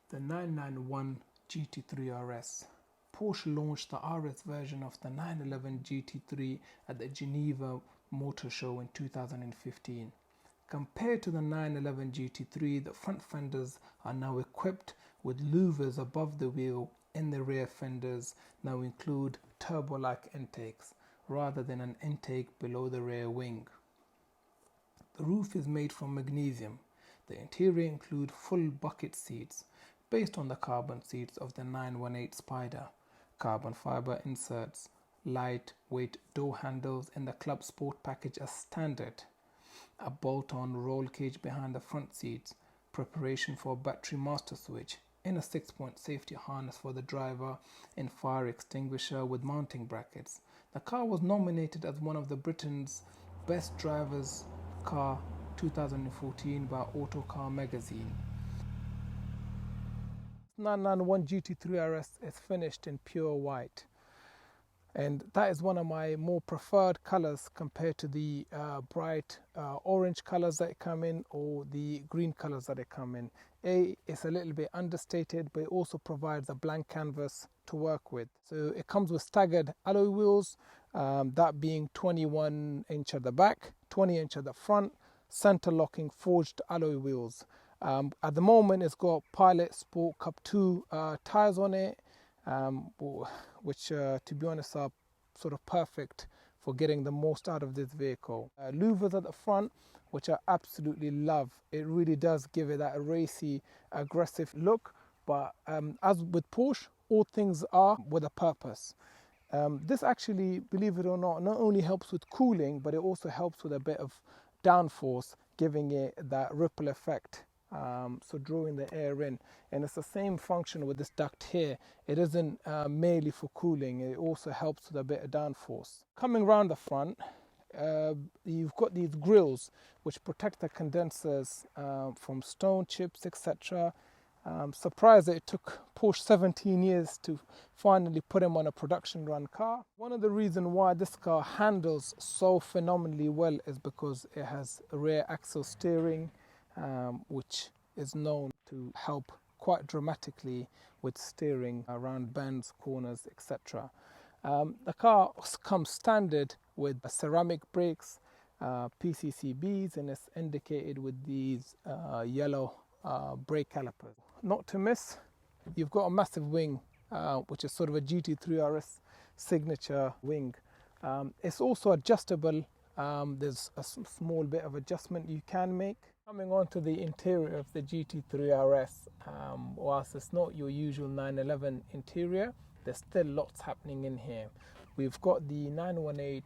The 991 GT3 RS. Porsche launched the RS version of the 911 GT3 at the Geneva Motor Show in 2015. Compared to the 911 GT3, the front fenders are now equipped with louvers above the wheel, and the rear fenders now include turbo-like intakes rather than an intake below the rear wing. The roof is made from magnesium. The interior includes full bucket seats based on the carbon seats of the 918 Spyder, carbon fibre inserts, lightweight door handles in the Club Sport package as standard, a bolt-on roll cage behind the front seats, preparation for a battery master switch, and a 6-point safety harness for the driver, and fire extinguisher with mounting brackets. The car was nominated as one of the Britain's Best Drivers Car 2014 by Autocar magazine. 991 GT3 RS is finished in pure white, and that is one of my more preferred colors compared to the bright orange colors that come in or the green colors that come in. It's a little bit understated, but it also provides a blank canvas to work with. So it comes with staggered alloy wheels, that being 21-inch at the back, 20-inch at the front, center locking forged alloy wheels. At the moment, it's got Pilot Sport Cup 2 tires on it, which to be honest are sort of perfect for getting the most out of this vehicle. Louvers at the front, which I absolutely love. It really does give it that racy, aggressive look, but as with Porsche, all things are with a purpose. This actually, believe it or not only helps with cooling, but it also helps with a bit of downforce, giving it that ripple effect. So drawing the air in, and it's the same function with this duct here. It isn't merely for cooling, it also helps with a bit of downforce. Coming around the front, you've got these grills which protect the condensers from stone chips, etc. Surprised that it took Porsche 17 years to finally put them on a production run car. One of the reasons why this car handles so phenomenally well is because it has rear axle steering, which is known to help quite dramatically with steering around bends, corners, etc. The car comes standard with ceramic brakes, PCCBs, and it's indicated with these yellow brake calipers. Not to miss, you've got a massive wing, which is sort of a GT3 RS signature wing. It's also adjustable. There's a small bit of adjustment you can make. Coming on to the interior of the GT3 RS, whilst it's not your usual 911 interior, there's still lots happening in here. We've got the 918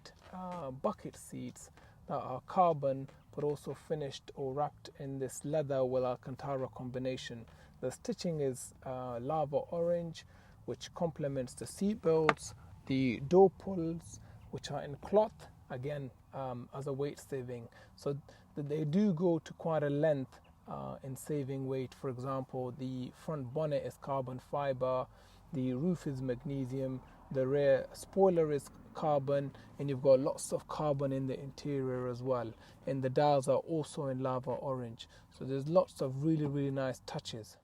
bucket seats that are carbon but also finished or wrapped in this leather with Alcantara combination. The stitching is lava orange, which complements the seat belts, the door pulls, which are in cloth, again as a weight saving. So they do go to quite a length in saving weight. For example, the front bonnet is carbon fibre, the roof is magnesium, the rear spoiler is carbon, and you've got lots of carbon in the interior as well. And the dials are also in lava orange. So there's lots of really, really nice touches.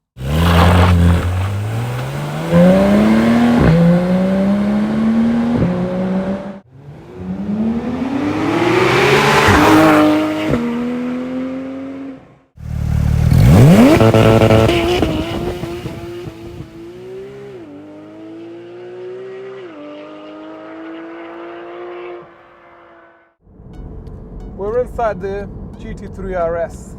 We're inside the GT3 RS,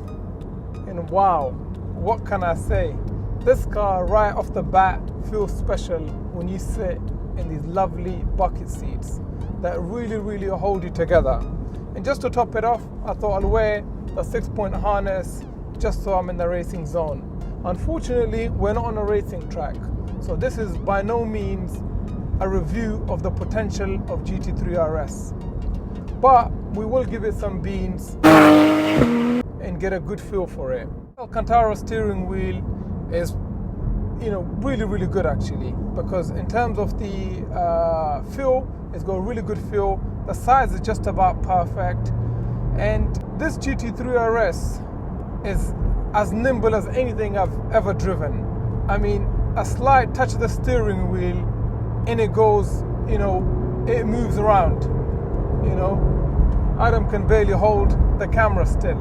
and wow, what can I say? This car right off the bat feels special when you sit in these lovely bucket seats that really hold you together. And just to top it off, I thought I'll wear the 6-point harness just so I'm in the racing zone. Unfortunately, we're not on a racing track, so this is by no means a review of the potential of GT3 RS. But we will give it some beans and get a good feel for it. Alcantara steering wheel is, really good actually, because in terms of the feel, it's got a really good feel. The size is just about perfect, and this GT3 RS is as nimble as anything I've ever driven. I mean, a slight touch of the steering wheel and it goes, you know, it moves around, you know. Adam can barely hold the camera still.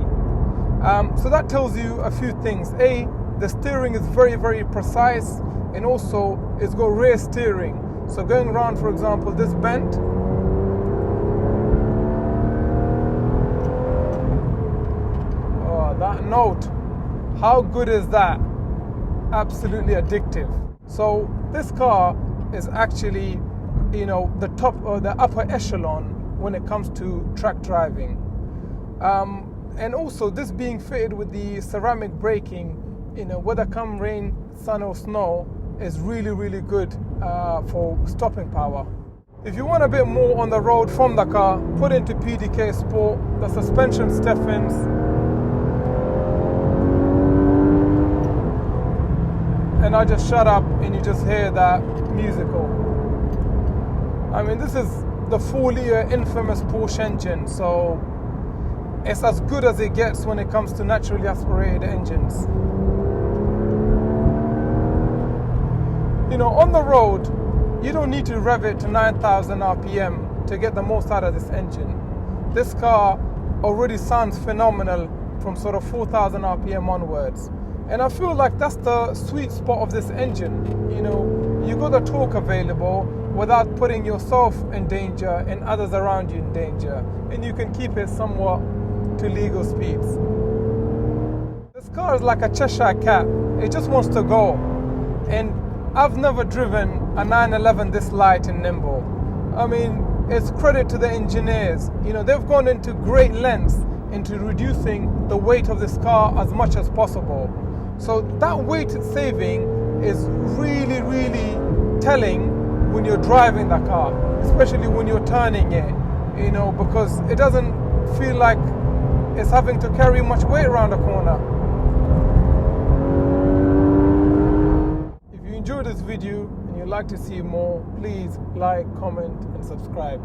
So that tells you a few things. A, the steering is very, very precise, and also it's got rear steering. So going around, for example, this bend, oh, that note, how good is that? Absolutely addictive. So this car is actually, you know, the top or the upper echelon when it comes to track driving. And also this being fitted with the ceramic braking, you know, whether come rain, sun or snow, is really, really good for stopping power. If you want a bit more on the road from the car, put into PDK Sport, the suspension stiffens. And I just shut up and you just hear that musical. I mean, this is the 4-litre infamous Porsche engine, so it's as good as it gets when it comes to naturally aspirated engines. You know, on the road, you don't need to rev it to 9,000 RPM to get the most out of this engine. This car already sounds phenomenal from sort of 4,000 RPM onwards. And I feel like that's the sweet spot of this engine. You know, you got the torque available without putting yourself in danger and others around you in danger. And you can keep it somewhat to legal speeds. This car is like a Cheshire cat. It just wants to go. And I've never driven a 911 this light and nimble. I mean, it's credit to the engineers. You know, they've gone into great lengths into reducing the weight of this car as much as possible. So that weight saving is really, really telling when you're driving the car, especially when you're turning it, you know, because it doesn't feel like it's having to carry much weight around the corner. If you enjoyed this video and you'd like to see more, please like, comment and subscribe.